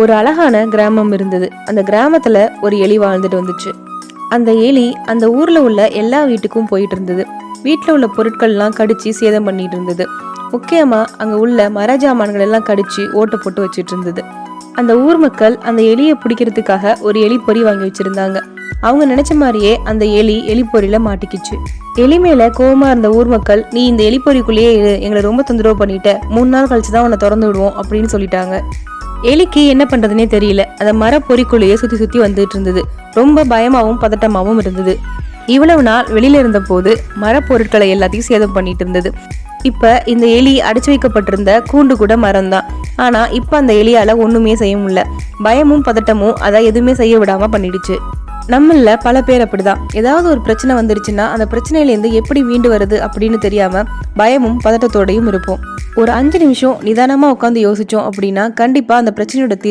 ஒரு அழகான கிராமம் இருந்தது. அந்த கிராமத்துல ஒரு எலி வாழ்ந்துட்டு வந்துச்சு. அந்த எலி அந்த ஊர்ல உள்ள எல்லா வீட்டுக்கும் போயிட்டு இருந்தது. வீட்டுல உள்ள பொருட்கள்லாம் கடிச்சு சேதம் பண்ணிட்டு இருந்தது. முக்கியமா அங்க உள்ள மர ஜாமான்கள் எல்லாம் கடிச்சு ஓட்ட போட்டு வச்சிட்டு இருந்தது. அந்த ஊர் மக்கள் அந்த எலியை பிடிக்கிறதுக்காக ஒரு எலி பொறி வாங்கி வச்சிருந்தாங்க. அவங்க நினைச்ச மாதிரியே அந்த எலி பொறியில மாட்டிக்கிச்சு. எலி மேல கோவமா இருந்த ஊர் மக்கள், நீ இந்த எலி பொறிக்குள்ளேயே இரு, எங்களை ரொம்ப தொந்தரவு பண்ணிட்ட, 3 நாள் கழிச்சுதான் உன்னை திறந்து விடுவோம் அப்படின்னு சொல்லிட்டாங்க. எலிக்கு என்ன பண்றதுனே தெரியல. அந்த மர பொறிக்குள்ளேயே சுத்தி சுத்தி வந்துட்டு இருந்தது. ரொம்ப பயமாவும் பதட்டமாவும் இருந்தது. இவ்வளவு நாள் வெளியில இருந்த போது மர பொருட்களை எல்லாத்தையும் சேதம் பண்ணிட்டு இருந்தது. இப்ப இந்த எலி அடைச்சு வைக்கப்பட்டிருந்த கூண்டு கூட மரம் தான். ஆனா இப்ப அந்த எலியால ஒண்ணுமே செய்ய முடியல. பயமும் பதட்டமும் அதை எதுவுமே செய்ய விடாம பண்ணிடுச்சு. நம்மள பல பேர் அப்படிதான். ஏதாவது ஒரு பிரச்சனை வந்துருச்சுன்னா அந்த பிரச்சனையில இருந்து எப்படி மீண்டு வருது அப்படின்னு தெரியாம பயமும் பதட்டத்தோடையும் இருப்போம். ஒரு 5 நிமிஷம் நிதானமா உட்காந்து யோசிச்சோம் அப்படின்னா கண்டிப்பா அந்த பிரச்சனையோட